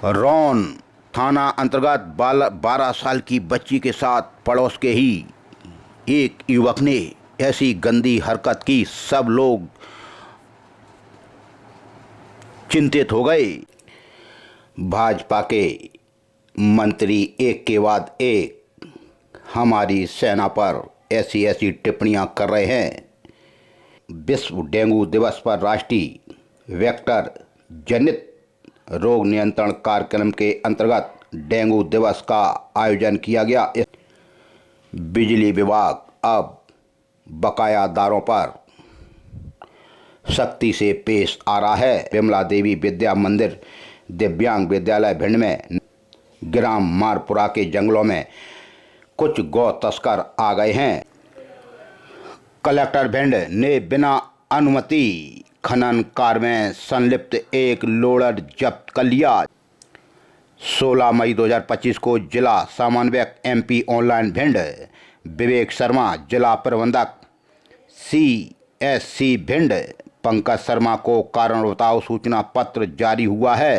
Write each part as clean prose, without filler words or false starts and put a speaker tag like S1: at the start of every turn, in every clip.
S1: रौन थाना अंतर्गत 12 साल की बच्ची के साथ पड़ोस के ही एक युवक ने ऐसी गंदी हरकत की, सब लोग चिंतित हो गए। भाजपा के मंत्री एक के बाद एक हमारी सेना पर ऐसी ऐसी टिप्पणियां कर रहे हैं। विश्व डेंगू दिवस पर राष्ट्रीय वेक्टर जनित रोग नियंत्रण कार्यक्रम के अंतर्गत डेंगू दिवस का आयोजन किया गया। बिजली विभाग अब बकायादारों पर सख्ती से पेश आ रहा है। विमला देवी विद्या मंदिर दिव्यांग विद्यालय भिंड में ग्राम मारपुरा के जंगलों में कुछ गौ तस्कर आ गए हैं। कलेक्टर भिंड ने बिना अनुमति खनन कार्य में संलिप्त एक लोडर जब्त कर लिया। 16 मई 2025 को जिला समन्वयक MP ऑनलाइन भिंड विवेक शर्मा, जिला प्रबंधक CSC भिंड पंकज शर्मा को कारण बताओ सूचना पत्र जारी हुआ है।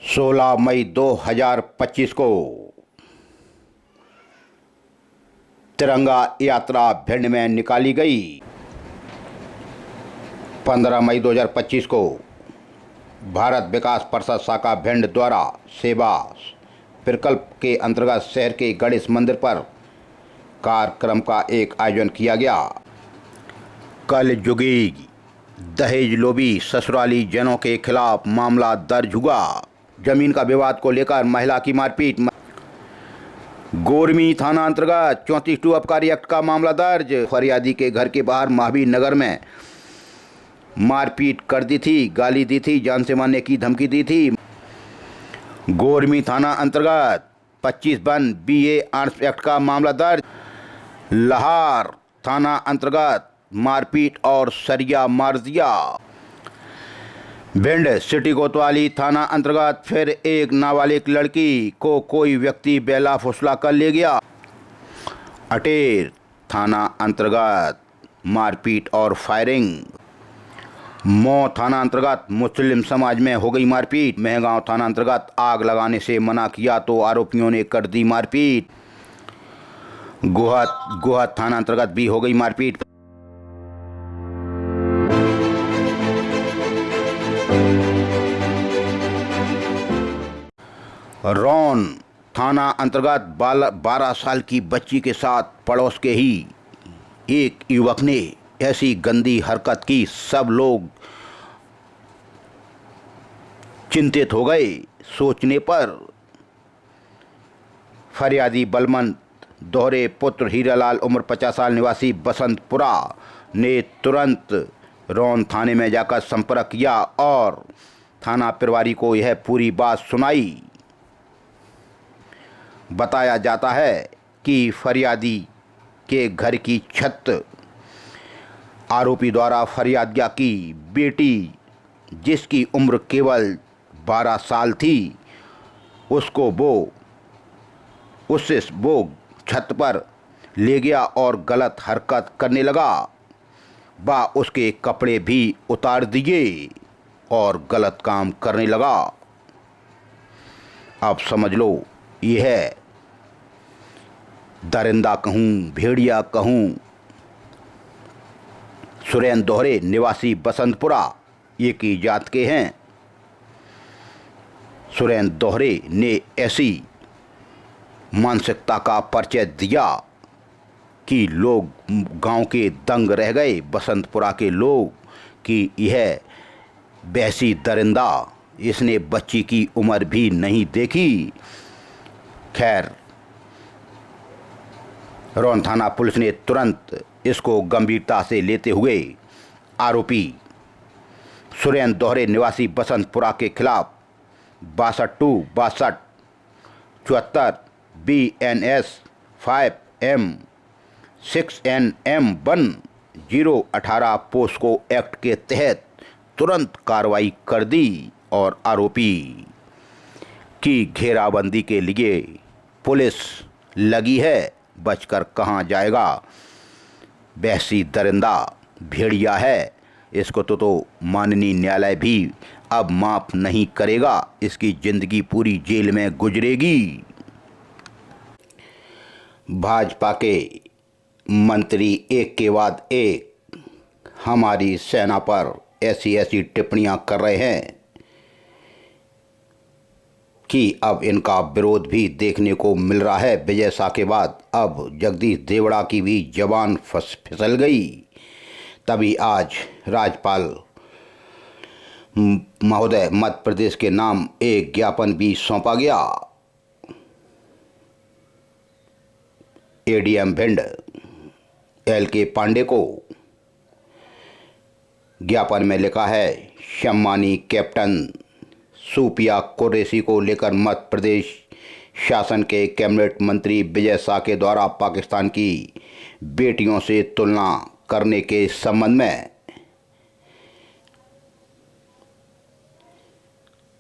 S1: 16 मई 2025 को तिरंगा यात्रा भिंड में निकाली गई। 15 मई 2025 को भारत विकास परिषद शाखा भिंड द्वारा सेवा प्रकल्प के अंतर्गत शहर के गणेश मंदिर पर कार्यक्रम का एक आयोजन किया गया। कल जुगी दहेज लोभी ससुराली जनों के खिलाफ मामला दर्ज हुआ। जमीन का विवाद को लेकर महिला की मारपीट। गोरमी थाना अंतर्गत 34 आबकारी एक्ट का मामला दर्ज। फरियादी के घर के बाहर महावीर नगर में मारपीट कर दी थी, गाली दी थी, जान से मारने की धमकी दी थी। गोरमी थाना अंतर्गत 25 BA आर्म्स एक्ट का मामला दर्ज। लाहौर थाना अंतर्गत मारपीट और सरिया मार दिया। भिंड सिटी कोतवाली थाना अंतर्गत फिर एक नाबालिग लड़की को कोई व्यक्ति बेला फुसला कर ले गया। अटेर थाना अंतर्गत मारपीट और फायरिंग। मऊ थाना अंतर्गत मुस्लिम समाज में हो गई मारपीट। महगांव थाना अंतर्गत आग लगाने से मना किया तो आरोपियों ने कर दी मारपीट। गोहद थाना अंतर्गत भी हो गई मारपीट। रौन थाना अंतर्गत 12 साल की बच्ची के साथ पड़ोस के ही एक युवक ने ऐसी गंदी हरकत की, सब लोग चिंतित हो गए। सोचने पर फरियादी बलवंत दोहरे पुत्र हीरालाल उम्र 50 साल निवासी बसंतपुरा ने तुरंत रौन थाने में जाकर संपर्क किया और थाना प्रभारी को यह पूरी बात सुनाई। बताया जाता है कि फरियादी के घर की छत आरोपी द्वारा फरियादिया की बेटी, जिसकी उम्र केवल 12 साल थी, उससे वो छत पर ले गया और गलत हरकत करने लगा। वह उसके कपड़े भी उतार दिए और गलत काम करने लगा। अब समझ लो, यह दरिंदा कहूँ, भेड़िया कहूँ, सुरेंद्र दोहरे निवासी बसंतपुरा एक ही जात के हैं। सुरेंद्र दोहरे ने ऐसी मानसिकता का परिचय दिया कि लोग गांव के दंग रह गए, बसंतपुरा के लोग, कि यह वैसी दरिंदा, इसने बच्ची की उम्र भी नहीं देखी। खैर, रौन थाना पुलिस ने तुरंत इसको गंभीरता से लेते हुए आरोपी सुरेंद्र दोहरे निवासी बसंतपुरा के खिलाफ 6262 74 BNS 5M 6NM 1 018 POCSO act के तहत तुरंत कार्रवाई कर दी और आरोपी की घेराबंदी के लिए पुलिस लगी है। बचकर कहाँ जाएगा, वैसी दरिंदा भेड़िया है। इसको तो माननीय न्यायालय भी अब माफ नहीं करेगा, इसकी जिंदगी पूरी जेल में गुजरेगी। भाजपा के मंत्री एक के बाद एक हमारी सेना पर ऐसी टिप्पणियां कर रहे हैं कि अब इनका विरोध भी देखने को मिल रहा है। विजय शाह के बाद अब जगदीश देवड़ा की भी जबान फिसल गई। तभी आज राज्यपाल महोदय मध्य प्रदेश के नाम एक ज्ञापन भी सौंपा गया। एडीएम भिंड LK पांडे को। ज्ञापन में लिखा है, सम्मानी कैप्टन सुप्रिया कुरैशी को लेकर मध्य प्रदेश शासन के कैबिनेट मंत्री विजय शाह के द्वारा पाकिस्तान की बेटियों से तुलना करने के संबंध में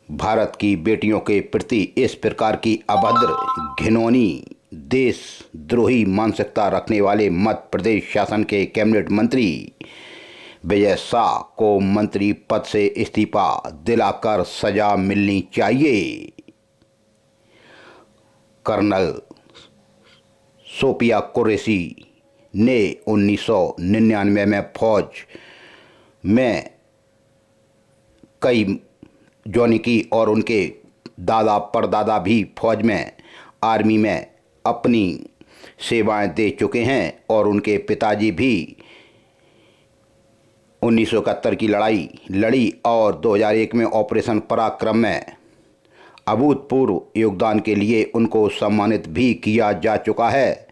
S1: भारत की बेटियों के प्रति इस प्रकार की अभद्र, घिनौनी, देशद्रोही मानसिकता रखने वाले मध्य प्रदेश शासन के कैबिनेट मंत्री विजय शाह को मंत्री पद से इस्तीफा दिलाकर सजा मिलनी चाहिए। कर्नल सुप्रिया कुरैशी ने 1999 में फौज में कई ज्वाइन की और उनके दादा परदादा भी फौज में, आर्मी में अपनी सेवाएं दे चुके हैं और उनके पिताजी भी 1971 की लड़ाई लड़ी और 2001 में ऑपरेशन पराक्रम में अभूतपूर्व योगदान के लिए उनको सम्मानित भी किया जा चुका है।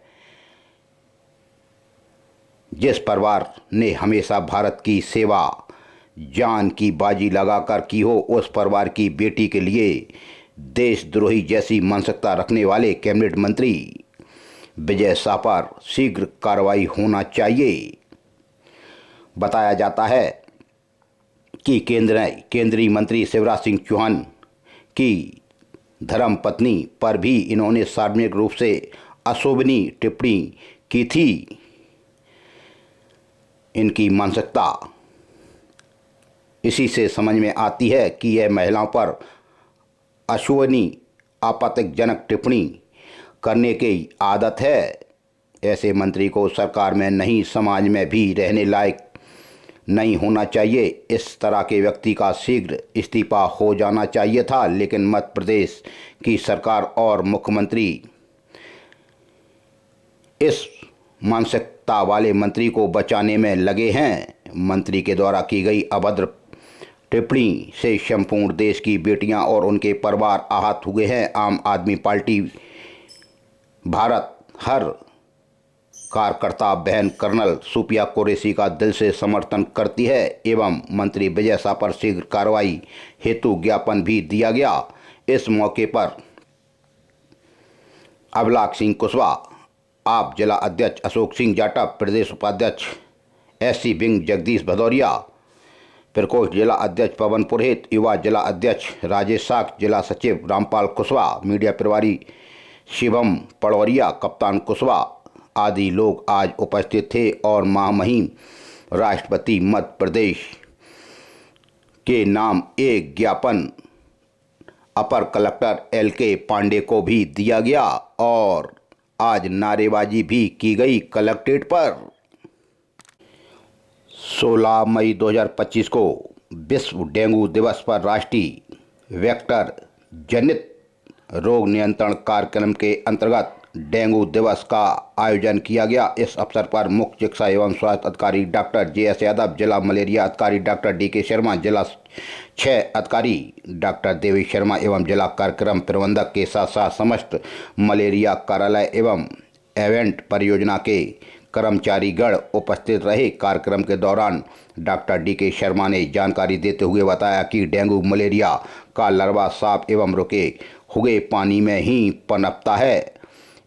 S1: जिस परिवार ने हमेशा भारत की सेवा जान की बाजी लगाकर की हो, उस परिवार की बेटी के लिए देशद्रोही जैसी मानसिकता रखने वाले कैबिनेट मंत्री विजय शाह पर शीघ्र कार्रवाई होना चाहिए। बताया जाता है कि केंद्रीय मंत्री शिवराज सिंह चौहान की धर्मपत्नी पर भी इन्होंने सार्वजनिक रूप से अशोभनीय टिप्पणी की थी। इनकी मानसिकता इसी से समझ में आती है कि यह महिलाओं पर अशोभनीय, आपत्तिजनक टिप्पणी करने की आदत है। ऐसे मंत्री को सरकार में नहीं, समाज में भी रहने लायक नहीं होना चाहिए। इस तरह के व्यक्ति का शीघ्र इस्तीफा हो जाना चाहिए था, लेकिन मध्य प्रदेश की सरकार और मुख्यमंत्री इस मानसिकता वाले मंत्री को बचाने में लगे हैं। मंत्री के द्वारा की गई अभद्र टिप्पणी से संपूर्ण देश की बेटियां और उनके परिवार आहत हुए हैं। आम आदमी पार्टी भारत हर कार्यकर्ता बहन कर्नल सुप्रिया कुरैशी का दिल से समर्थन करती है एवं मंत्री विजय शाह पर शीघ्र कार्रवाई हेतु ज्ञापन भी दिया गया। इस मौके पर अभिलाष सिंह कुशवाहा, आप जिला अध्यक्ष अशोक सिंह जाटव, प्रदेश उपाध्यक्ष SC विंग जगदीश भदौरिया, प्रकोष्ठ जिला अध्यक्ष पवन पुरोहित, युवा जिला अध्यक्ष राजेश साख, जिला सचिव रामपाल कुशवाहा, मीडिया प्रभारी शिवम पड़ौरिया, कप्तान कुशवाहा आदि लोग आज उपस्थित थे और महामहिम राष्ट्रपति मध्य प्रदेश के नाम एक ज्ञापन अपर कलेक्टर LK पांडे को भी दिया गया और आज नारेबाजी भी की गई कलेक्ट्रेट पर। 16 मई 2025 को विश्व डेंगू दिवस पर राष्ट्रीय वेक्टर जनित रोग नियंत्रण कार्यक्रम के अंतर्गत डेंगू दिवस का आयोजन किया गया। इस अवसर पर मुख्य चिकित्सा एवं स्वास्थ्य अधिकारी डॉक्टर JS यादव, जिला मलेरिया अधिकारी डॉक्टर DK शर्मा, जिला 6 अधिकारी डॉक्टर देवेश शर्मा एवं जिला कार्यक्रम प्रबंधक के साथ साथ समस्त मलेरिया कार्यालय एवं इवेंट परियोजना के कर्मचारीगण उपस्थित रहे। कार्यक्रम के दौरान डॉक्टर DK शर्मा ने जानकारी देते हुए बताया कि डेंगू मलेरिया का लार्वा साफ एवं रुके हुए पानी में ही पनपता है।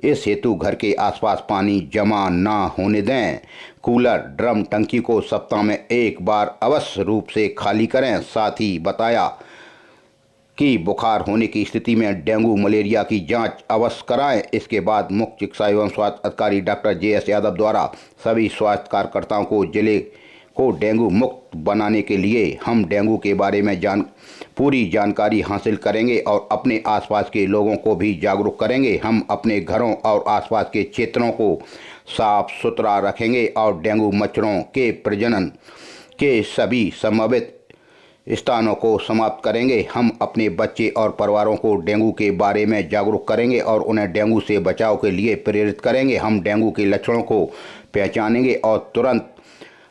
S1: इस हेतु घर के आसपास पानी जमा ना होने दें। कूलर, ड्रम, टंकी को सप्ताह में एक बार अवश्य रूप से खाली करें। साथ ही बताया कि बुखार होने की स्थिति में डेंगू मलेरिया की जांच अवश्य कराएं। इसके बाद मुख्य चिकित्सा एवं स्वास्थ्य अधिकारी डॉक्टर JS यादव द्वारा सभी स्वास्थ्य कार्यकर्ताओं को जिले को डेंगू मुक्त बनाने के लिए हम डेंगू के बारे में पूरी जानकारी हासिल करेंगे और अपने आसपास के लोगों को भी जागरूक करेंगे। हम अपने घरों और आसपास के क्षेत्रों को साफ सुथरा रखेंगे और डेंगू मच्छरों के प्रजनन के सभी संभावित स्थानों को समाप्त करेंगे। हम अपने बच्चे और परिवारों को डेंगू के बारे में जागरूक करेंगे और उन्हें डेंगू से बचाव के लिए प्रेरित करेंगे। हम डेंगू के लक्षणों को पहचानेंगे और तुरंत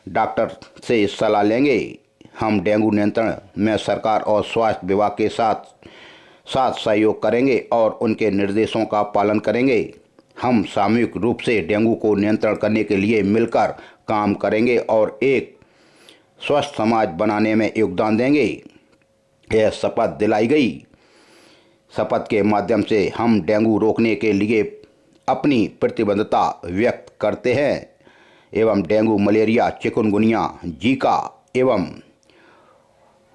S1: डॉक्टर से सलाह लेंगे। हम डेंगू नियंत्रण में सरकार और स्वास्थ्य विभाग के साथ सहयोग करेंगे और उनके निर्देशों का पालन करेंगे। हम सामूहिक रूप से डेंगू को नियंत्रण करने के लिए मिलकर काम करेंगे और एक स्वस्थ समाज बनाने में योगदान देंगे। यह शपथ दिलाई गई। शपथ के माध्यम से हम डेंगू रोकने के लिए अपनी प्रतिबद्धता व्यक्त करते हैं एवं डेंगू, मलेरिया, चिकनगुनिया, जीका एवं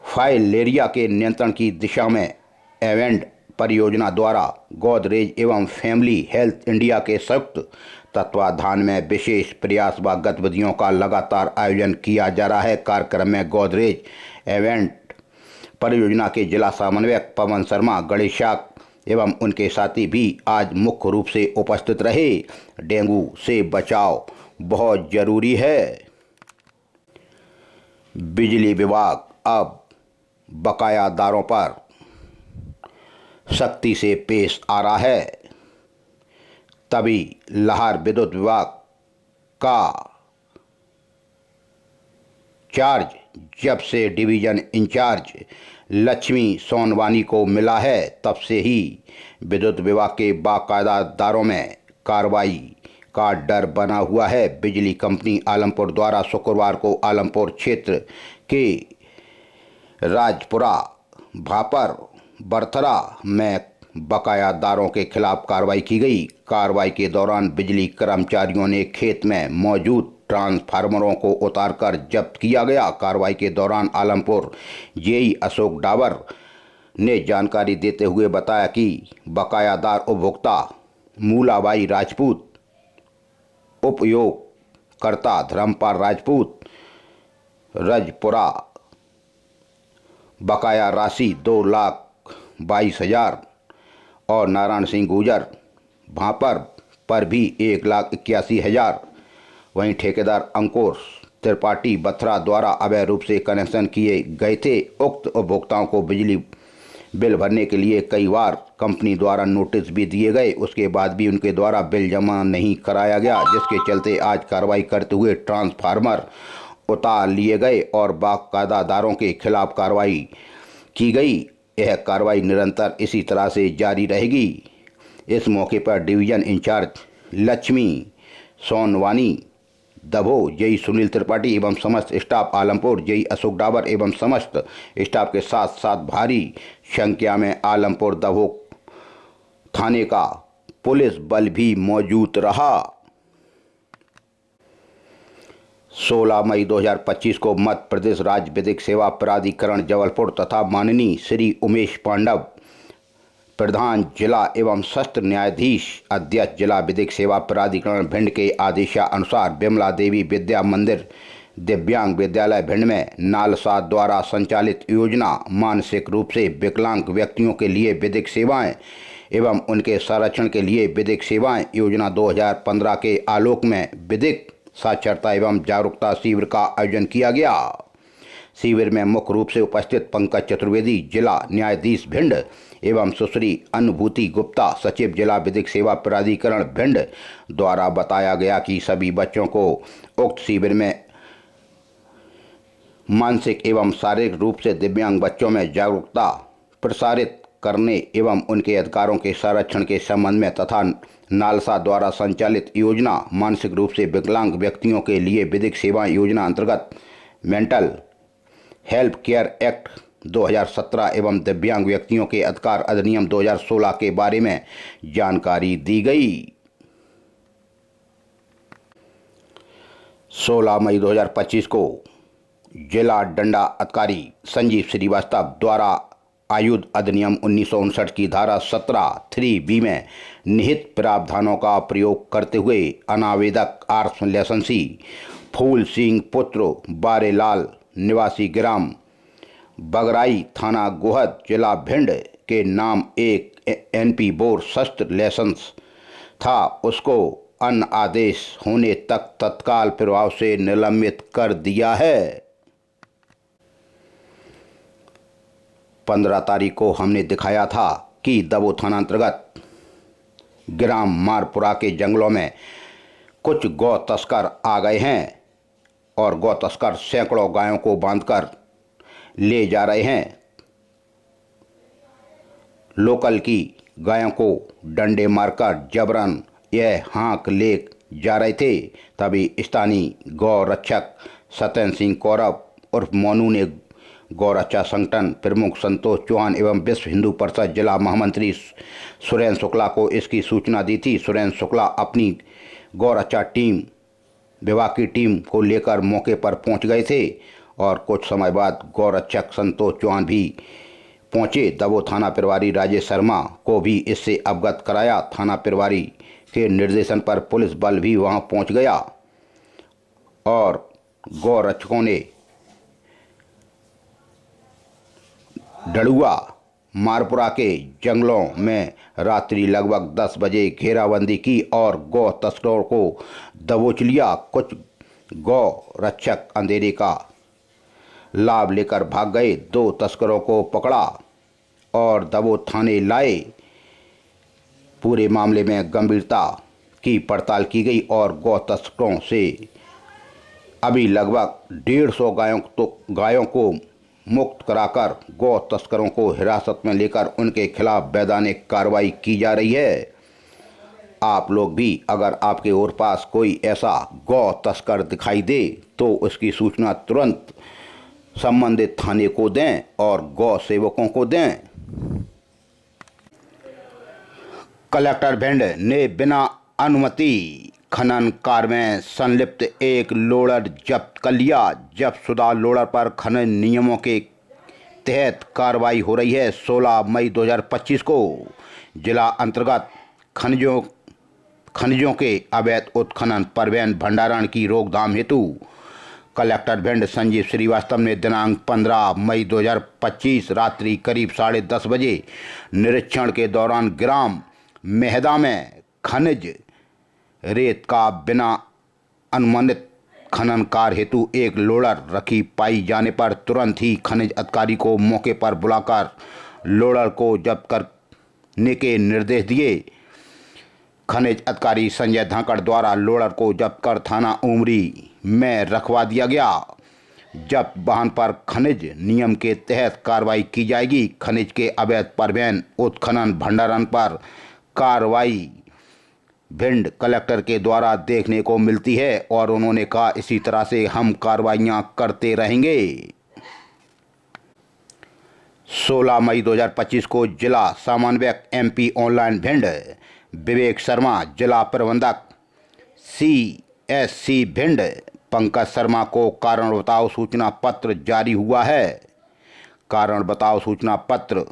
S1: फाइलेरिया के नियंत्रण की दिशा में एवेंट परियोजना द्वारा गोदरेज एवं फैमिली हेल्थ इंडिया के संयुक्त तत्वाधान में विशेष प्रयास व गतिविधियों का लगातार आयोजन किया जा रहा है। कार्यक्रम में गोदरेज एवेंट परियोजना के जिला समन्वयक पवन शर्मा गणेशाक एवं उनके साथी भी आज मुख्य रूप से उपस्थित रहे। डेंगू से बचाव बहुत जरूरी है। बिजली विभाग अब बकायादारों पर सख्ती से पेश आ रहा है। तभी लाहौर विद्युत विभाग का चार्ज जब से डिवीजन इंचार्ज लक्ष्मी सोनवानी को मिला है, तब से ही विद्युत विभाग के बकायादारों में कार्रवाई का डर बना हुआ है। बिजली कंपनी आलमपुर द्वारा शुक्रवार को आलमपुर क्षेत्र के राजपुरा, भापर, बरथरा में बकायादारों के खिलाफ कार्रवाई की गई। कार्रवाई के दौरान बिजली कर्मचारियों ने खेत में मौजूद ट्रांसफार्मरों को उतारकर जब्त किया गया। कार्रवाई के दौरान आलमपुर जेई अशोक डावर ने जानकारी देते हुए बताया कि बकायादार उपभोक्ता मूलाबाई राजपूत, उपयोगकर्ता धर्मपाल राजपूत, रजपुरा, बकाया राशि 2,22,000 और नारायण सिंह गुजर, भापर पर भी 1,81,000। वहीं ठेकेदार अंकुर त्रिपाठी बथरा द्वारा अवैध रूप से कनेक्शन किए गए थे। उक्त उपभोक्ताओं को बिजली बिल भरने के लिए कई बार कंपनी द्वारा नोटिस भी दिए गए, उसके बाद भी उनके द्वारा बिल जमा नहीं कराया गया, जिसके चलते आज कार्रवाई करते हुए ट्रांसफार्मर उतार लिए गए और बकायादारों के खिलाफ कार्रवाई की गई। यह कार्रवाई निरंतर इसी तरह से जारी रहेगी। इस मौके पर division incharge Lakshmi Sonwani, Dabho JE Sunil Tripathi एवं समस्त स्टाफ, आलमपुर जेई अशोक डावर एवं समस्त स्टाफ के साथ साथ भारी संख्या में आलमपुर दभो थाने का पुलिस बल भी मौजूद रहा। 16 मई 2025 को मध्य प्रदेश राज्य विधिक सेवा प्राधिकरण जबलपुर तथा माननीय श्री उमेश पांडव, प्रधान जिला एवं सत्र न्यायाधीश अध्यक्ष जिला विधिक सेवा प्राधिकरण भिंड के आदेशानुसार विमला देवी विद्या मंदिर दिव्यांग विद्यालय भिंड में नालसा द्वारा संचालित योजना मानसिक रूप से विकलांग व्यक्तियों के लिए विधिक सेवाएं एवं उनके संरक्षण के लिए विधिक सेवाएं योजना 2015 के आलोक में विधिक साक्षरता एवं जागरूकता शिविर का आयोजन किया गया। शिविर में मुख्य रूप से उपस्थित पंकज चतुर्वेदी, जिला न्यायाधीश भिंड एवं सुश्री अनुभूति गुप्ता, सचिव जिला विधिक सेवा प्राधिकरण भिंड द्वारा बताया गया कि सभी बच्चों को उक्त शिविर में मानसिक एवं शारीरिक रूप से दिव्यांग बच्चों में जागरूकता प्रसारित करने एवं उनके अधिकारों के संरक्षण के संबंध में तथा नालसा द्वारा संचालित योजना मानसिक रूप से विकलांग व्यक्तियों के लिए विधिक सेवा योजना अंतर्गत मेंटल हेल्थ केयर एक्ट 2017 एवं दिव्यांग व्यक्तियों के अधिकार अधिनियम 2016 के बारे में जानकारी दी गई। 16 मई 2025 को जिला दंडा अधिकारी संजीव श्रीवास्तव द्वारा आयुध अधिनियम 1959 की धारा 17(3)(b) में निहित प्रावधानों का प्रयोग करते हुए अनावेदक आर्म्स लाइसेंसी फूल सिंह पुत्र बारेलाल निवासी ग्राम बगराई थाना गोहद जिला भिंड के नाम एक एनपी बोर शस्त्र लाइसेंस था, उसको अन्य आदेश होने तक तत्काल प्रभाव से निलंबित कर दिया है। 15 तारीख को हमने दिखाया था कि दबो थाना अंतर्गत ग्राम मारपुरा के जंगलों में कुछ गौ तस्कर आ गए हैं और गौ तस्कर सैकड़ों गायों को बांधकर ले जा रहे हैं। लोकल की गायों को डंडे मारकर जबरन यह हाँक ले जा रहे थे। तभी स्थानीय गौ रक्षक सत्येंद्र सिंह कौरव उर्फ मोनू ने गौ रक्षा संगठन प्रमुख संतोष चौहान एवं विश्व हिंदू परिषद जिला महामंत्री सुरेंद्र शुक्ला को इसकी सूचना दी थी। सुरेंद्र शुक्ला अपनी गौ रक्षा टीम विभाग की टीम को लेकर मौके पर पहुंच गए थे और कुछ समय बाद गौ रक्षक संतोष चौहान भी पहुंचे। दबो थाना प्रभारी राजेश शर्मा को भी इससे अवगत कराया। थाना प्रभारी के निर्देशन पर पुलिस बल भी वहां पहुंच गया और गौ रक्षकों ने डड़ुआ मारपुरा के जंगलों में रात्रि लगभग 10 बजे घेराबंदी की और गौ तस्करों को दबोच लिया। कुछ गौ रक्षक अंधेरे का लाभ लेकर भाग गए। 2 तस्करों को पकड़ा और दबो थाने लाए। पूरे मामले में गंभीरता की पड़ताल की गई और गौ तस्करों से अभी लगभग 150 गायों को मुक्त कराकर गौ तस्करों को हिरासत में लेकर उनके खिलाफ वैधानिक कार्रवाई की जा रही है। आप लोग भी अगर आपके और पास कोई ऐसा गौ तस्कर दिखाई दे तो उसकी सूचना तुरंत संबंधित थाने को दें और गौ सेवकों को दें। कलेक्टर भिंड ने बिना अनुमति खनन कार्य में संलिप्त एक लोडर जब्त कर लिया। जब्तशुदा लोडर पर खनन नियमों के तहत कार्रवाई हो रही है। 16 मई 2025 को जिला अंतर्गत खनिजों के अवैध उत्खनन परिवहन भंडारण की रोकथाम हेतु कलेक्टर भिंड संजीव श्रीवास्तव ने दिनांक 15 मई 2025 रात्रि करीब 10:30 बजे निरीक्षण के दौरान ग्राम मेहदा में खनिज रेत का बिना अनुमानित खनन कार्य हेतु एक लोडर रखी पाई जाने पर तुरंत ही खनिज अधिकारी को मौके पर बुलाकर लोडर को जब्त करने के निर्देश दिए। खनिज अधिकारी संजय धाकड़ द्वारा लोडर को जब्त कर थाना उमरी में रखवा दिया गया। जब्त वाहन पर खनिज नियम के तहत कार्रवाई की जाएगी। खनिज के अवैध परिवहन उत्खनन भंडारण पर कार्रवाई भिंड कलेक्टर के द्वारा देखने को मिलती है और उन्होंने कहा इसी तरह से हम कार्रवाइयां करते रहेंगे। 16 मई 2025 को जिला समन्वयक एमपी ऑनलाइन भिंड विवेक शर्मा, जिला प्रबंधक सीएससी भिंड पंकज शर्मा को कारण बताओ सूचना पत्र जारी हुआ है। कारण बताओ सूचना पत्र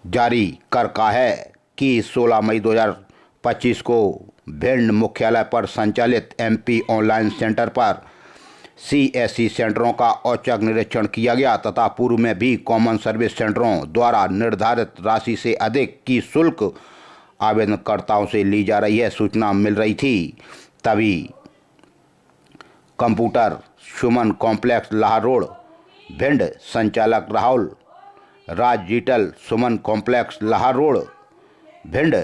S1: जारी कर कहा है कि 16 मई 2025 को भिंड मुख्यालय पर संचालित एमपी ऑनलाइन सेंटर पर सीएससी सेंटरों का औचक निरीक्षण किया गया तथा पूर्व में भी कॉमन सर्विस सेंटरों द्वारा निर्धारित राशि से अधिक की शुल्क आवेदनकर्ताओं से ली जा रही है सूचना मिल रही थी। तभी computer Suman complex Lahore road Bhind संचालक Rahul Raj digital Suman complex Lahore road Bhind,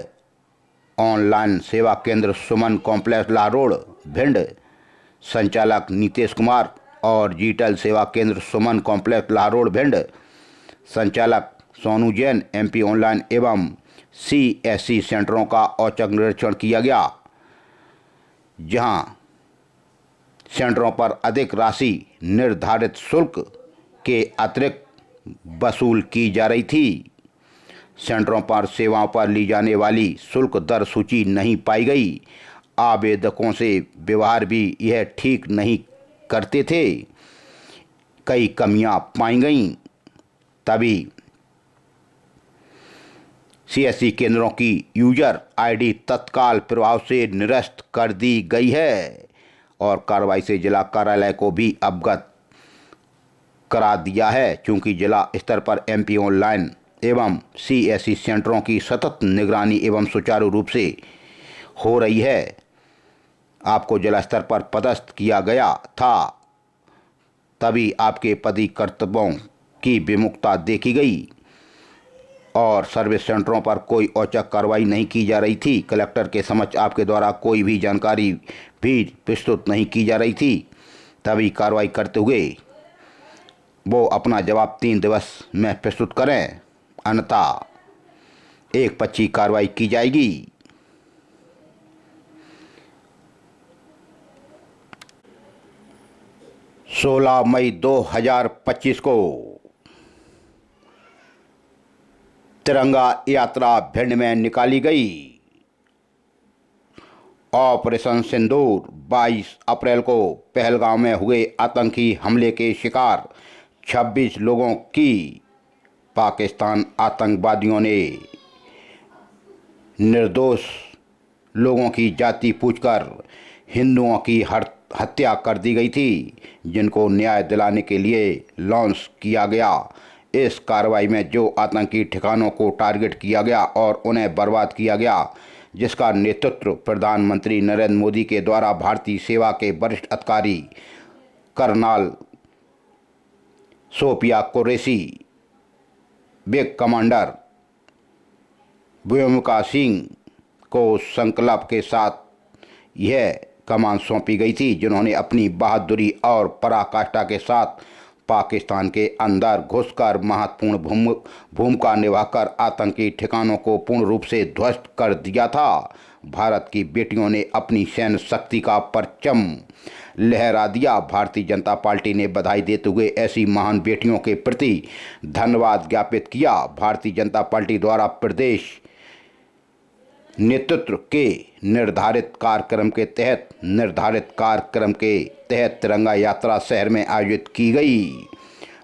S1: online सेवा केंद्र सुमन कॉम्प्लेक्स लाहौर रोड भिंड संचालक नीतीश कुमार और डिजिटल सेवा केंद्र सुमन कॉम्प्लेक्स लाहौर रोड भिंड संचालक सोनू जैन एमपी ऑनलाइन एवं सीएससी सेंटरों का औचक निरीक्षण किया गया, जहां सेंटरों पर अधिक राशि निर्धारित शुल्क के अतिरिक्त वसूल की जा रही थी। सेंटरों पर सेवाओं पर ली जाने वाली शुल्क दर सूची नहीं पाई गई। आवेदकों से व्यवहार भी यह ठीक नहीं करते थे, कई कमियां पाई गईं। तभी सीएससी केंद्रों की यूजर आईडी तत्काल प्रभाव से निरस्त कर दी गई है और कार्रवाई से जिला कार्यालय को भी अवगत करा दिया है। चूंकि जिला स्तर पर एमपी ऑनलाइन एवं सीएससी सेंटरों की सतत निगरानी एवं सुचारू रूप से हो रही है, आपको जिला स्तर पर पदस्थ किया गया था, तभी आपके पदी कर्तव्यों की विमुखता देखी गई और सर्विस सेंटरों पर कोई औचक कार्रवाई नहीं की जा रही थी। कलेक्टर के समक्ष आपके द्वारा कोई भी जानकारी भी प्रस्तुत नहीं की जा रही थी, तभी कार्रवाई करते हुए वो अपना जवाब 3 दिवस में प्रस्तुत करें, अन्यथा एकपक्षीय कार्रवाई की जाएगी। सोलह मई 2025 को तिरंगा यात्रा भिंड में निकाली गई। ऑपरेशन सिंदूर 22 अप्रैल को पहलगाम में हुए आतंकी हमले के शिकार 26 लोगों की पाकिस्तान आतंकवादियों ने निर्दोष लोगों की जाति पूछकर हिंदुओं की हत्या कर दी गई थी, जिनको न्याय दिलाने के लिए लॉन्च किया गया। इस कार्रवाई में जो आतंकी ठिकानों को टारगेट किया गया और उन्हें बर्बाद किया गया, जिसका नेतृत्व प्रधानमंत्री नरेंद्र मोदी के द्वारा भारतीय सेवा के वरिष्ठ अधिकारी colonel Sophia Qureshi, brigade commander Vyomika Singh को संकल्प के साथ यह कमान सौंपी गई थी, जिन्होंने अपनी बहादुरी और पराकाष्ठा के साथ पाकिस्तान के अंदर घुसकर महत्वपूर्ण भूमिका निभाकर आतंकी ठिकानों को पूर्ण रूप से ध्वस्त कर दिया था। भारत की बेटियों ने अपनी सैन्य शक्ति का परचम लहरा दिया। भारतीय जनता पार्टी ने बधाई देते हुए ऐसी महान बेटियों के प्रति धन्यवाद ज्ञापित किया। भारतीय जनता पार्टी द्वारा प्रदेश नेतृत्व के निर्धारित कार्यक्रम के तहत तिरंगा यात्रा शहर में आयोजित की गई,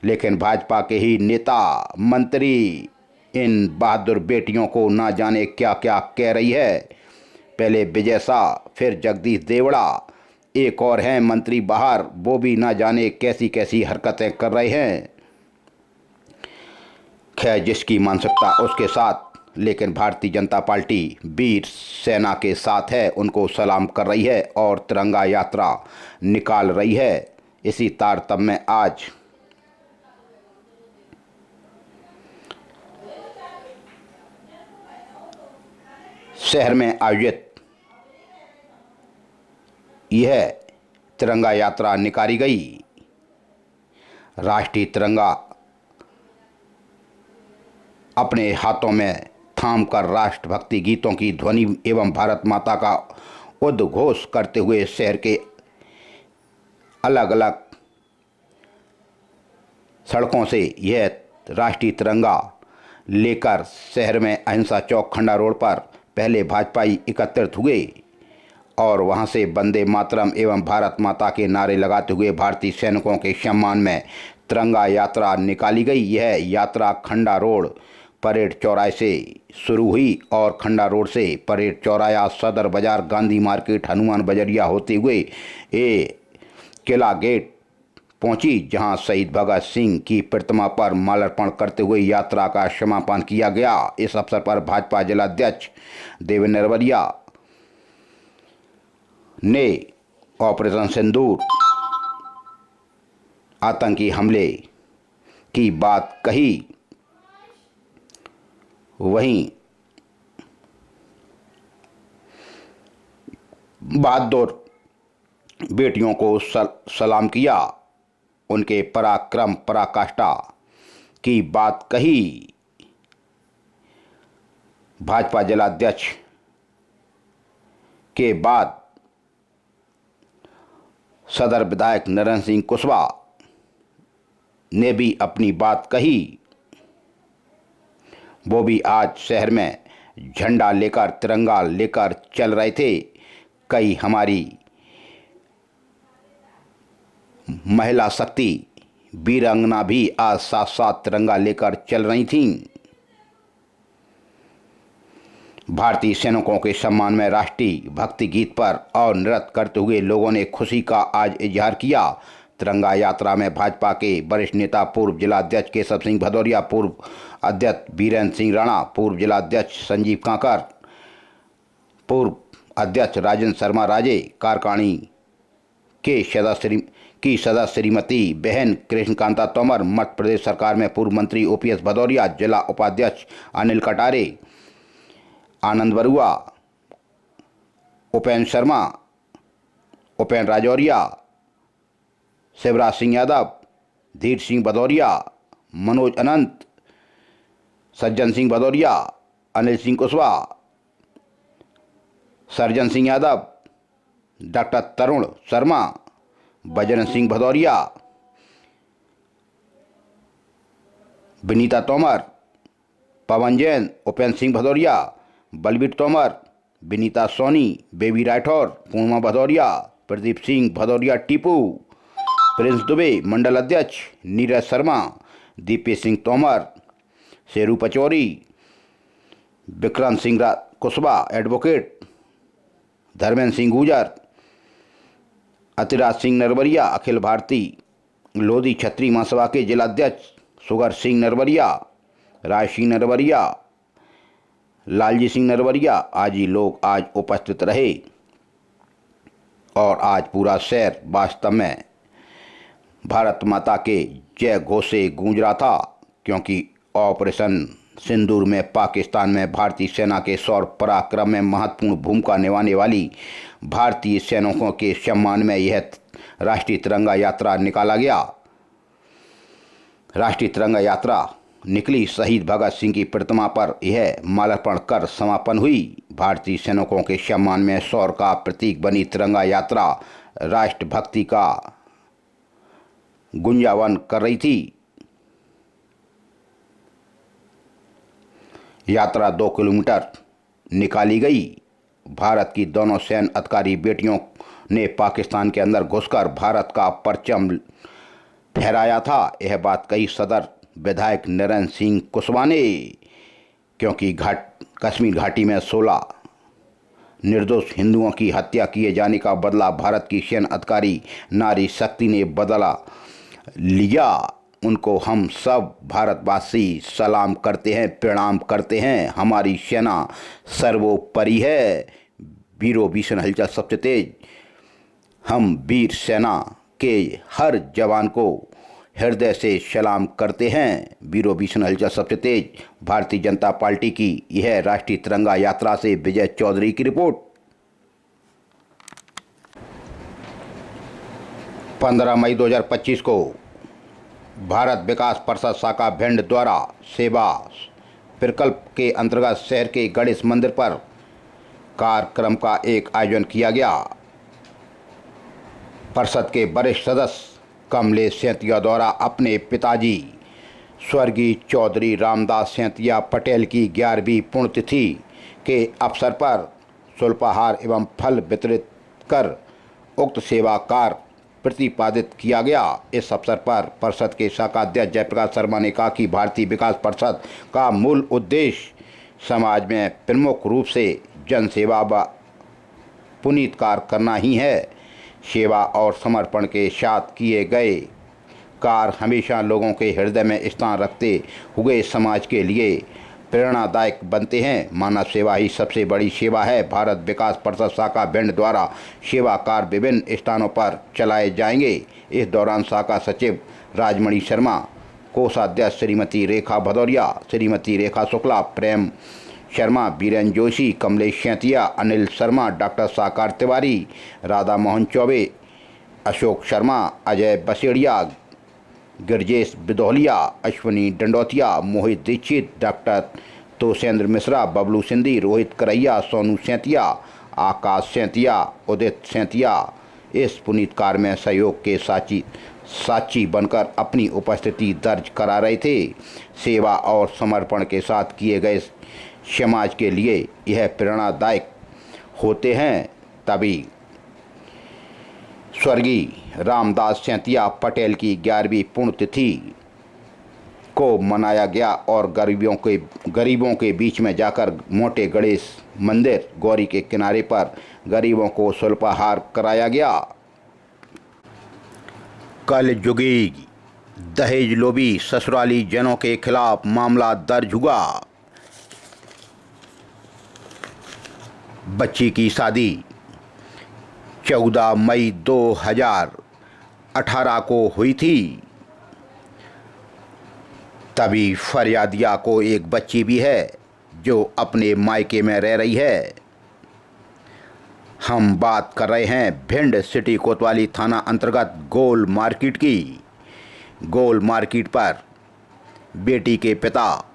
S1: लेकिन भाजपा के ही नेता मंत्री इन बहादुर बेटियों को ना जाने क्या क्या कह रही है। पहले विजय शाह, फिर जगदीश देवड़ा, एक और हैं मंत्री बाहर, वो भी ना जाने कैसी कैसी हरकतें कर रहे हैं। खैर, जिसकी मानसिकता उसके साथ, लेकिन भारतीय जनता पार्टी वीर सेना के साथ है, उनको सलाम कर रही है और तिरंगा यात्रा निकाल रही है। इसी तारतम्य में आज शहर में आयोजित यह तिरंगा यात्रा निकाली गई। राष्ट्रीय तिरंगा अपने हाथों में थामकर राष्ट्रभक्ति गीतों की ध्वनि एवं भारत माता का उद्घोष करते हुए शहर के अलग अलग सड़कों से यह राष्ट्रीय तिरंगा लेकर शहर में अहिंसा चौक खंडा रोड पर पहले भाजपाई एकत्रित हुए और वहां से वंदे मातरम एवं भारत माता के नारे लगाते हुए भारतीय सैनिकों के सम्मान में तिरंगा यात्रा निकाली गई। यह यात्रा खंडा रोड परेड चौराहे से शुरू हुई और खंडा रोड से परेड चौराहा, सदर बाजार, गांधी मार्केट, हनुमान बजरिया होते हुए किला गेट पहुंची, जहां शहीद भगत सिंह की प्रतिमा पर माल्यार्पण करते हुए यात्रा का समापन किया गया। इस अवसर पर भाजपा जिलाध्यक्ष देवेंद्र नरवरिया ने ऑपरेशन सिंदूर आतंकी हमले की बात कही। वहीं बहादुर बेटियों को सलाम किया, उनके पराक्रम पराकाष्ठा की बात कही। भाजपा जिलाध्यक्ष के बाद सदर विधायक नरेंद्र सिंह कुशवाहा ने भी अपनी बात कही। वो भी आज शहर में झंडा लेकर, तिरंगा लेकर चल रहे थे। कई हमारी महिला शक्ति वीरांगना भी आज साथ साथ तिरंगा लेकर चल रही थीं। भारतीय सैनिकों के सम्मान में राष्ट्रीय भक्ति गीत पर और नृत्य करते हुए लोगों ने खुशी का आज इजहार किया। तिरंगा यात्रा में भाजपा के वरिष्ठ नेता पूर्व जिलाध्यक्ष केशव सिंह भदौरिया, पूर्व अध्यक्ष बीरेंद्र सिंह राणा, पूर्व जिलाध्यक्ष संजीव कांकर, पूर्व अध्यक्ष राजेंद्र शर्मा राजे, कार्यकारिणी की सदस्य श्रीमती बहन कृष्णकांता तोमर, मध्य प्रदेश सरकार में पूर्व मंत्री ओपीएस भदौरिया, जिला उपाध्यक्ष अनिल कटारे, आनंद बरुआ, उपेंद्र शर्मा, उपेंद्र राजौरिया, शिवराज सिंह यादव, धीर सिंह भदौरिया, मनोज अनंत, सज्जन सिंह भदौरिया, अनिल सिंह कुशवाहा, सर्जन सिंह यादव, डॉक्टर तरुण शर्मा, बजरंग सिंह भदौरिया, विनीता तोमर, पवन जैन, उपेंद्र सिंह भदौरिया, बलबीर तोमर, विनीता सोनी, बेबी राठौर, पूर्णिमा भदौरिया, प्रदीप सिंह भदौरिया टीपू, प्रिंस दुबे मंडल अध्यक्ष, नीरज शर्मा, दीपेश सिंह तोमर, शेरू पचौरी, विक्रांत सिंह कुशवाहा एडवोकेट, धर्मेंद्र सिंह गुजर, अतिराज सिंह नरवरिया, अखिल भारतीय लोधी छत्री महासभा के जिलाध्यक्ष, सुगर सिंह नरवरिया, राज सिंह नरवरिया, लालजी सिंह नरवरिया आदि लोग आज उपस्थित रहे और आज पूरा शहर वास्तव में भारत माता के जय घोष से गूंज रहा था, क्योंकि ऑपरेशन सिंदूर में पाकिस्तान में भारतीय सेना के शौर्य पराक्रम में महत्वपूर्ण भूमिका निभाने वाली भारतीय सैनिकों के सम्मान में यह राष्ट्रीय तिरंगा यात्रा निकाला गया। राष्ट्रीय तिरंगा यात्रा निकली, शहीद भगत सिंह की प्रतिमा पर यह माल्यार्पण कर समापन हुई। भारतीय सैनिकों के सम्मान में शौर्य का प्रतीक बनी तिरंगा यात्रा राष्ट्रभक्ति का गुंजावन कर रही थी। यात्रा 2 किलोमीटर निकाली गई। भारत की दोनों सैन्य अधिकारी बेटियों ने पाकिस्तान के अंदर घुसकर भारत का परचम फहराया था। यह बात कही सदर विधायक नरेंद्र सिंह कुशवाहा ने, क्योंकि कश्मीर घाटी में 16 निर्दोष हिंदुओं की हत्या किए जाने का बदला भारत की सैन्य अधिकारी नारी शक्ति ने बदला लिया। उनको हम सब भारतवासी सलाम करते हैं, प्रणाम करते हैं। हमारी सेना सर्वोपरि है। वीरों भीषण हलचल सबसे तेज। हम वीर सेना के हर जवान को हृदय से सलाम करते हैं। वीरों भीषण हलचल सबसे तेज। भारतीय जनता पार्टी की यह राष्ट्रीय तिरंगा यात्रा से विजय चौधरी की रिपोर्ट। 15 मई 2025 को भारत विकास परिषद शाखा भिंड द्वारा सेवा प्रकल्प के अंतर्गत शहर के गणेश मंदिर पर कार्यक्रम का एक आयोजन किया गया। परिषद के वरिष्ठ सदस्य कमलेश सेंतिया द्वारा अपने पिताजी स्वर्गीय चौधरी रामदास सेंतिया पटेल की 11वीं पुण्यतिथि के अवसर पर शुल्पाहार एवं फल वितरित कर उक्त सेवा कार्य प्रतिपादित किया गया। इस अवसर पर परिषद के शाखा अध्यक्ष जयप्रकाश शर्मा ने कहा कि भारतीय विकास परिषद का मूल उद्देश्य समाज में प्रमुख रूप से जन सेवा व पुनीत कार्य करना ही है। सेवा और समर्पण के साथ किए गए कार्य हमेशा लोगों के हृदय में स्थान रखते हुए समाज के लिए प्रेरणादायक बनते हैं। मानव सेवा ही सबसे बड़ी सेवा है। भारत विकास परिषद शाखा भिंड द्वारा सेवा कार्य विभिन्न स्थानों पर चलाए जाएंगे। इस दौरान शाखा सचिव राजमणि शर्मा, कोषाध्यक्ष श्रीमती रेखा भदौरिया, श्रीमती रेखा शुक्ला, प्रेम शर्मा, बीरेन जोशी, कमलेश सेंतिया, अनिल शर्मा, डॉक्टर साकार तिवारी, राधा मोहन चौबे, अशोक शर्मा, अजय बसेड़िया, गिरजेश बिदौलिया, अश्विनी डंडौतिया, मोहित दीक्षित, डॉक्टर तोषेंद्र मिश्रा, बबलू सिंधी, रोहित करैया, सोनू सेंतिया, आकाश सेंतिया, उदित सेंतिया इस पुनीत कार्य में सहयोग के साक्षी बनकर अपनी उपस्थिति दर्ज करा रहे थे। सेवा और समर्पण के साथ किए गए समाज के लिए यह प्रेरणादायक होते हैं। तभी स्वर्गीय रामदास सेंतिया पटेल की 11वीं पुण्यतिथि को मनाया गया और गरीबों के बीच में जाकर मोटे गणेश मंदिर गौरी के किनारे पर गरीबों को सुल्पाहार कराया गया। कल युगी दहेज लोभी ससुराली जनों के खिलाफ मामला दर्ज हुआ। बच्ची की शादी 14 मई 2018 को हुई थी। तभी फरियादिया को एक बच्ची भी है जो अपने मायके में रह रही है। हम बात कर रहे हैं भिंड सिटी कोतवाली थाना अंतर्गत गोल मार्केट की। गोल मार्केट पर बेटी के पिता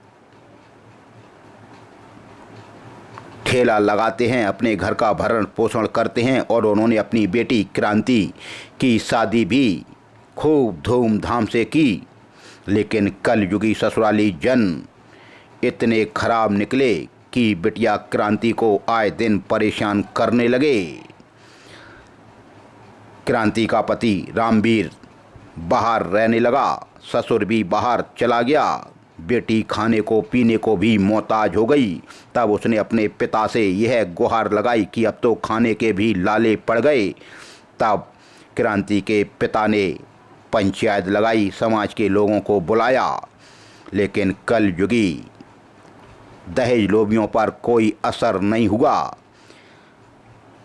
S1: ठेला लगाते हैं, अपने घर का भरण पोषण करते हैं और उन्होंने अपनी बेटी क्रांति की शादी भी खूब धूमधाम से की। लेकिन कल युगी ससुराली जन इतने खराब निकले कि बिटिया क्रांति को आए दिन परेशान करने लगे। क्रांति का पति रामवीर बाहर रहने लगा, ससुर भी बाहर चला गया। बेटी खाने को पीने को भी मोहताज हो गई। तब उसने अपने पिता से यह गुहार लगाई कि अब तो खाने के भी लाले पड़ गए। तब क्रांति के पिता ने पंचायत लगाई, समाज के लोगों को बुलाया, लेकिन कल युगी दहेज लोभियों पर कोई असर नहीं हुआ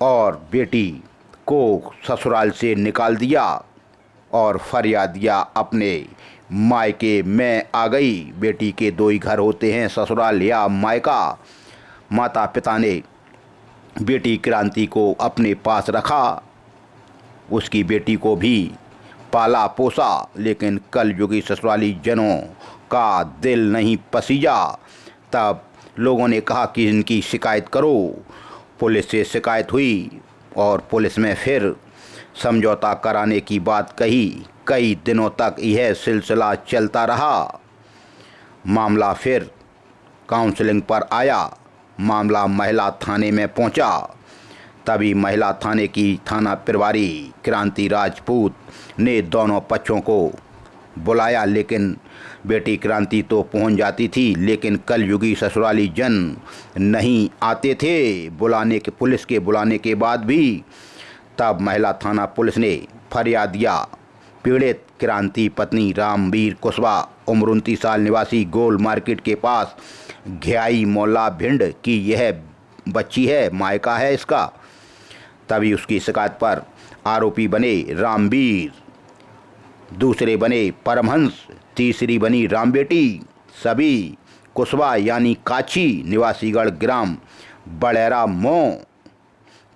S1: और बेटी को ससुराल से निकाल दिया और फरियादिया अपने मायके में आ गई। बेटी के दो ही घर होते हैं, ससुराल या मायका। माता पिता ने बेटी क्रांति को अपने पास रखा, उसकी बेटी को भी पाला पोसा, लेकिन कल युगी ससुराली जनों का दिल नहीं पसीजा। तब लोगों ने कहा कि इनकी शिकायत करो। पुलिस से शिकायत हुई और पुलिस में फिर समझौता कराने की बात कही। कई दिनों तक यह सिलसिला चलता रहा। मामला फिर काउंसलिंग पर आया। मामला महिला थाने में पहुंचा। तभी महिला थाने की थाना प्रभारी क्रांति राजपूत ने दोनों पक्षों को बुलाया, लेकिन बेटी क्रांति तो पहुंच जाती थी, लेकिन कल युगी ससुराली जन नहीं आते थे पुलिस के बुलाने के बाद भी। तब महिला थाना पुलिस ने फरियादिया पीड़ित क्रांति पत्नी रामवीर कुशवाहा उम्र 29 साल निवासी गोल मार्केट के पास घियाई मोहल्ला भिंड की यह बच्ची है, मायका है इसका। तभी उसकी शिकायत पर आरोपी बने रामवीर, दूसरे बने परमहंस, तीसरी बनी रामबेटी। सभी कुशवाहा यानी काची निवासीगढ़ ग्राम बड़ेरा मों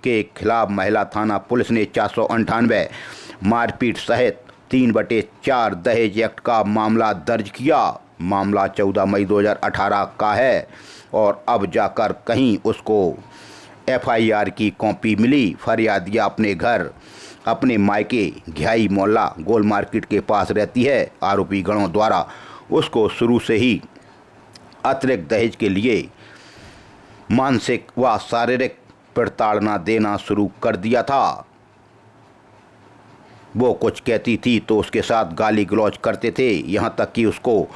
S1: के खिलाफ महिला थाना पुलिस ने 498 मारपीट सहित 3/4 दहेज एक्ट का मामला दर्ज किया। मामला 14 मई 2018 का है और अब जाकर कहीं उसको FIR की कॉपी मिली। फरियादिया अपने घर अपने मायके घियाई मोहल्ला गोल मार्केट के पास रहती है। आरोपी गणों द्वारा उसको शुरू से ही अतिरिक्त दहेज के लिए मानसिक व शारीरिक प्रताड़ना देना शुरू कर दिया था। वो कुछ कहती थी तो उसके साथ गाली गलौज करते थे, यहाँ तक कि उसको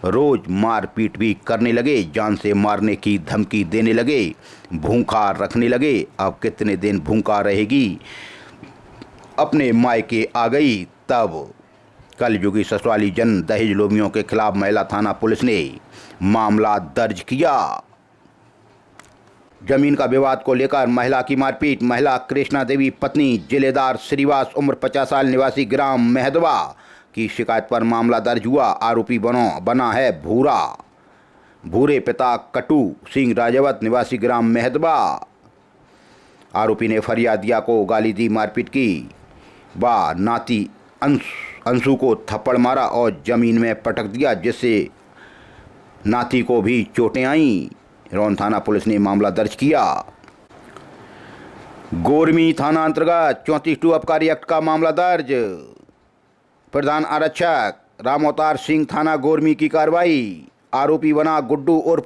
S1: रोज़ मारपीट भी करने लगे, जान से मारने की धमकी देने लगे, भूखा रखने लगे। अब कितने दिन भूखा रहेगी, अपने मायके आ गई। तब कल युगी ससुराली जन दहेज लोभियों के खिलाफ महिला थाना पुलिस ने मामला दर्ज किया। जमीन का विवाद को लेकर महिला की मारपीट। महिला कृष्णा देवी पत्नी जिलेदार श्रीवास उम्र 50 साल निवासी ग्राम मेहदवा की शिकायत पर मामला दर्ज हुआ। आरोपी बना है भूरे पिता कटू सिंह राजावत निवासी ग्राम मेहदवा। आरोपी ने फरियादिया को गाली दी, मारपीट की व नाती अंशु को थप्पड़ मारा और जमीन में पटक दिया, जिससे नाती को भी चोटें आईं। रौन थाना पुलिस ने मामला दर्ज किया। गोरमी थाना अंतर्गत 34 आबकारी एक्ट का मामला दर्ज। प्रधान आरक्षक राम अवतार सिंह थाना गोरमी की कार्रवाई। आरोपी बना गुड्डू उर्फ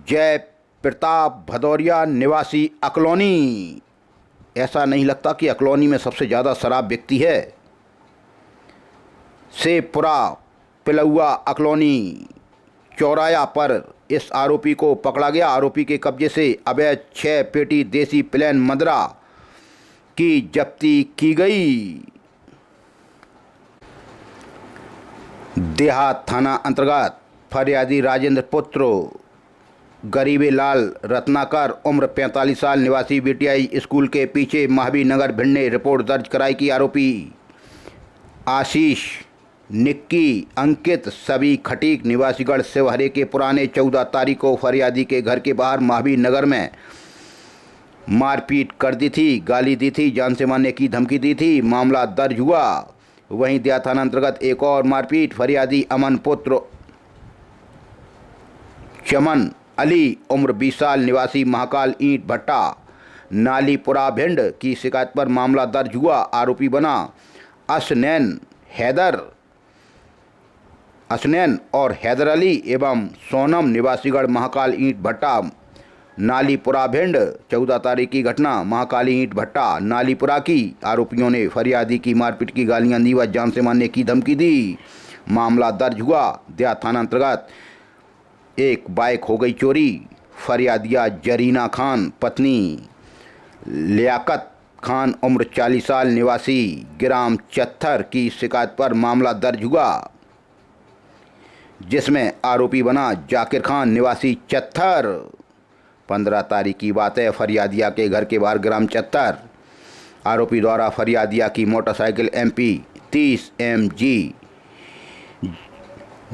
S1: जय प्रताप भदौरिया निवासी अकलौनी। ऐसा नहीं लगता कि अकलौनी में सबसे ज़्यादा शराब बिकती है। शेखपुरा पिलुआ अकलौनी चौराया पर इस आरोपी को पकड़ा गया। आरोपी के कब्जे से अवैध 6 पेटी देसी प्लेन मदरा की जब्ती की गई। देहात थाना अंतर्गत फरियादी राजेंद्र पुत्र गरीबे लाल रत्नाकर उम्र 45 साल निवासी बीटीआई स्कूल के पीछे महावीर नगर भिंड ने रिपोर्ट दर्ज कराई कि आरोपी आशीष निक्की अंकित सभी खटीक निवासीगढ़ शिवहरे के पुराने 14 तारीख को फरियादी के घर के बाहर महावीर नगर में मारपीट कर दी थी, गाली दी थी, जान से मारने की धमकी दी थी। मामला दर्ज हुआ। वहीं देहात थाना अंतर्गत एक और मारपीट फरियादी अमन पुत्र चमन अली उम्र 20 साल निवासी महाकाल ईंट भट्टा नालीपुरा भिंड की शिकायत पर मामला दर्ज हुआ। आरोपी बना असनैन और हैदर अली एवं सोनम निवासीगढ़ महाकाल ईंट भट्टा नालीपुरा भिंड। 14 तारीख की घटना महाकाली ईंट भट्टा नालीपुरा की। आरोपियों ने फरियादी की मारपीट की, गालियां दी व जान से मारने की धमकी दी। मामला दर्ज हुआ। देहात थाना अंतर्गत एक बाइक हो गई चोरी। फरियादिया जरीना खान पत्नी लियाकत खान उम्र 40 साल निवासी ग्राम चत्थर की शिकायत पर मामला दर्ज हुआ, जिसमें आरोपी बना जाकिर खान निवासी चत्थर। 15 तारीख की बात है। फरियादिया के घर के बाहर ग्राम चत्थर आरोपी द्वारा फरियादिया की मोटरसाइकिल MP 30 MG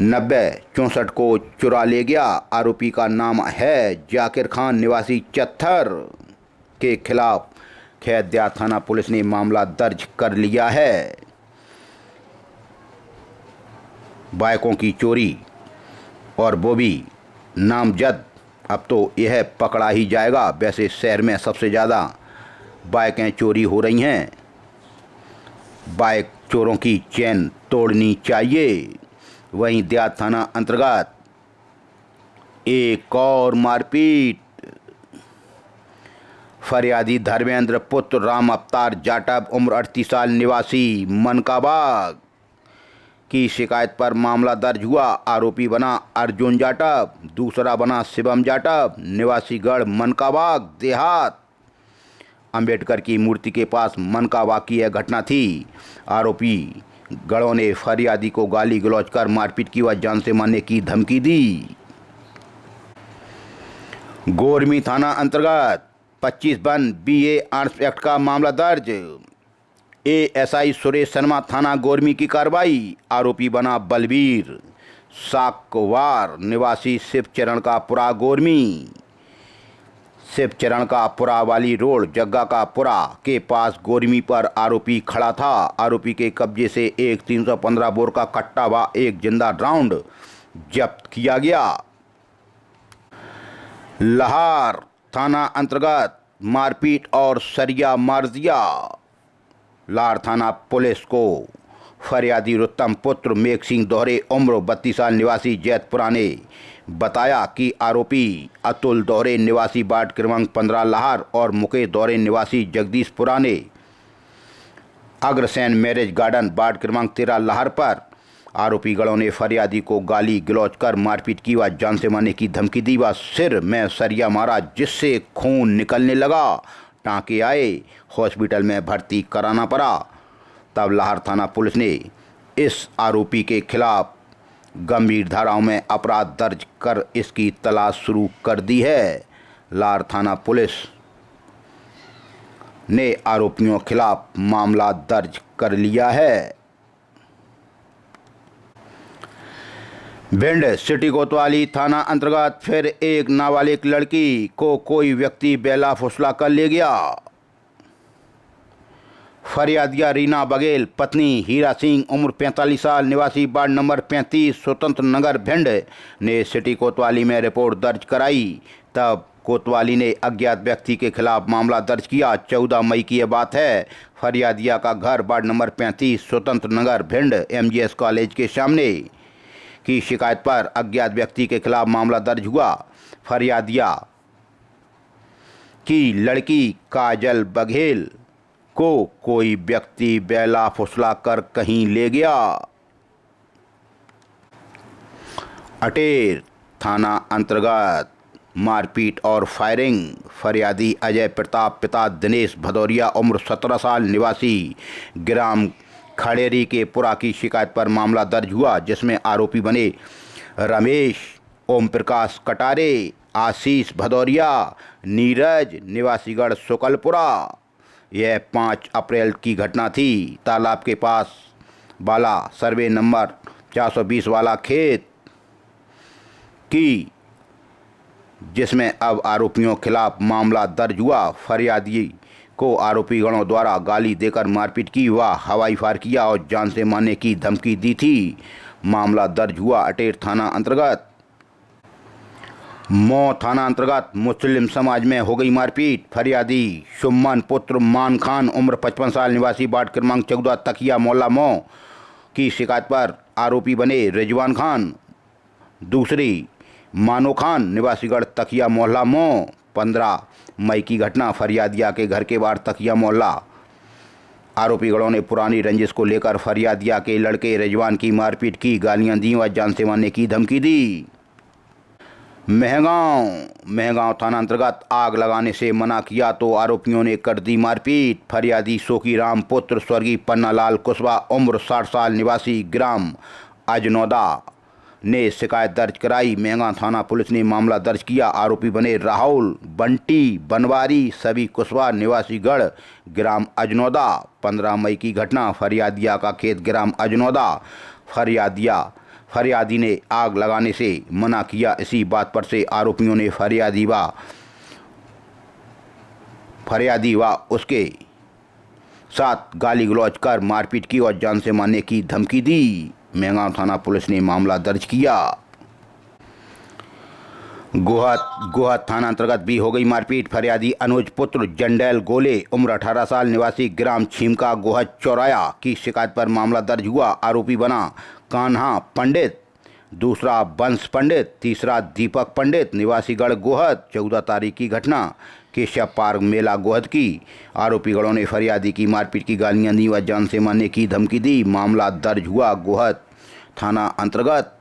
S1: 9064 को चुरा ले गया। आरोपी का नाम है जाकिर खान निवासी चत्थर के खिलाफ देहात थाना पुलिस ने मामला दर्ज कर लिया है। बाइकों की चोरी और वो भी नामजद, अब तो यह पकड़ा ही जाएगा। वैसे शहर में सबसे ज़्यादा बाइकें चोरी हो रही हैं। बाइक चोरों की चैन तोड़नी चाहिए। वहीं देहात थाना अंतर्गत एक और मारपीट फरियादी धर्मेंद्र पुत्र राम अवतार जाटव उम्र 38 साल निवासी मनकाबाग की शिकायत पर मामला दर्ज हुआ। आरोपी बना अर्जुन जाटव, दूसरा बना शिवम जाटव निवासी गढ़ मनकाबाग देहात। अंबेडकर की मूर्ति के पास मनकाबाग की यह घटना थी। आरोपी गढ़ों ने फरियादी को गाली गलौज कर मारपीट की व जान से मारने की धमकी दी। गोरमी थाना अंतर्गत 25 BA आर्म्स एक्ट का मामला दर्ज। ASI सुरेश शर्मा थाना गोरमी की कार्रवाई। आरोपी बना बलबीर साकवार निवासी शिवचरण का पुरा गोरमी। शिवचरण का पुरा वाली रोड जग्गा का पुरा के पास गोरमी पर आरोपी खड़ा था। आरोपी के कब्जे से एक 315 बोर का कट्टा व एक जिंदा राउंड जब्त किया गया। लाहौर थाना अंतर्गत मारपीट और सरिया मार दिया। लाहौर थाना पुलिस को फरियादी रुस्तम पुत्र मेघ सिंह दोहरे उम्र 32 साल निवासी जैतपुरा ने बताया कि आरोपी अतुल दोहरे निवासी वार्ड क्रमांक 15 लाहौर और मुकेश दोहरे निवासी जगदीशपुरा ने अग्रसेन मैरिज गार्डन वार्ड क्रमांक 13 लाहौर पर आरोपी गणों ने फरियादी को गाली गलौज कर मारपीट की व जान से मारने की धमकी दी व सिर में सरिया मारा, जिससे खून निकलने लगा। टाँके आए, हॉस्पिटल में भर्ती कराना पड़ा। तब लाहौर थाना पुलिस ने इस आरोपी के खिलाफ गंभीर धाराओं में अपराध दर्ज कर इसकी तलाश शुरू कर दी है। लाहौर थाना पुलिस ने आरोपियों के खिलाफ मामला दर्ज कर लिया है। भिंड सिटी कोतवाली थाना अंतर्गत फिर एक नाबालिग लड़की को कोई व्यक्ति बेला फुसला कर ले गया। फरियादिया रीना बघेल पत्नी हीरा सिंह उम्र 45 साल निवासी वार्ड नंबर 35 स्वतंत्र नगर भिंड ने सिटी कोतवाली में रिपोर्ट दर्ज कराई। तब कोतवाली ने अज्ञात व्यक्ति के खिलाफ मामला दर्ज किया। 14 मई की यह बात है। फरियादिया का घर वार्ड नंबर 35 स्वतंत्र नगर भिंड MGS कॉलेज के सामने की शिकायत पर अज्ञात व्यक्ति के खिलाफ मामला दर्ज हुआ। फरियादिया की लड़की काजल बघेल को कोई व्यक्ति बेला फुसला कर कहीं ले गया। अटेर थाना अंतर्गत मारपीट और फायरिंग। फरियादी अजय प्रताप पिता दिनेश भदौरिया उम्र 17 साल निवासी ग्राम खड़ेरी के पुरा की शिकायत पर मामला दर्ज हुआ, जिसमें आरोपी बने रमेश, ओम प्रकाश कटारे, आशीष भदौरिया, नीरज निवासीगढ़ शुक्लपुरा। यह 5 अप्रैल की घटना थी। तालाब के पास वाला सर्वे नंबर 420 वाला खेत की, जिसमें अब आरोपियों खिलाफ मामला दर्ज हुआ। फरियादी को आरोपी गणों द्वारा गाली देकर मारपीट की व हवाई फायर किया और जान से मारने की धमकी दी थी। मामला दर्ज हुआ अटेर थाना अंतर्गत। मऊ थाना अंतर्गत मुस्लिम समाज में हो गई मारपीट। फरियादी सुमन पुत्र मान खान उम्र 55 साल निवासी वार्ड क्रमांक 14 तकिया मोहल्ला मऊ की शिकायत पर आरोपी बने रिजवान खान, दूसरी मानो खान निवासीगढ़ तकिया मोहल्ला मऊ। 15 मई की घटना फरियादिया के घर के बाहर तकिया मोहल्ला। आरोपी गणों ने पुरानी रंजिश को लेकर फरियादिया के लड़के रिजवान की मारपीट की, गालियां दी व जान से मारने की धमकी दी। महगांव थाना अंतर्गत आग लगाने से मना किया तो आरोपियों ने कर दी मारपीट। फरियादी सोकीराम पुत्र स्वर्गीय पन्नालाल कुशवाहा उम्र 60 साल निवासी ग्राम अजनौदा ने शिकायत दर्ज कराई। महगांव थाना पुलिस ने मामला दर्ज किया। आरोपी बने राहुल, बंटी, बनवारी, सभी कुशवाहा निवासी गढ़ ग्राम अजनौदा। 15 मई की घटना फरियादिया का खेत ग्राम अजनौदा। फरियादी ने आग लगाने से मना किया। इसी बात पर से आरोपियों ने फरियादी व उसके साथ गाली गलौज कर मारपीट की और जान से मारने की धमकी दी। महगांव थाना पुलिस ने मामला दर्ज किया। गोहद थाना अंतर्गत भी हो गई मारपीट। फरियादी अनुज पुत्र जंडेल गोले उम्र 18 साल निवासी ग्राम छीमका गोहद चौराया की शिकायत पर मामला दर्ज हुआ। आरोपी बना कान्हा पंडित, दूसरा वंश पंडित, तीसरा दीपक पंडित निवासीगढ़ गोहद। 14 तारीख की घटना केशव पार्क मेला गोहद की। आरोपी गणों ने फरियादी की मारपीट की, गालियां दी व जान से मारने की धमकी दी। मामला दर्ज हुआ गोहद थाना अंतर्गत।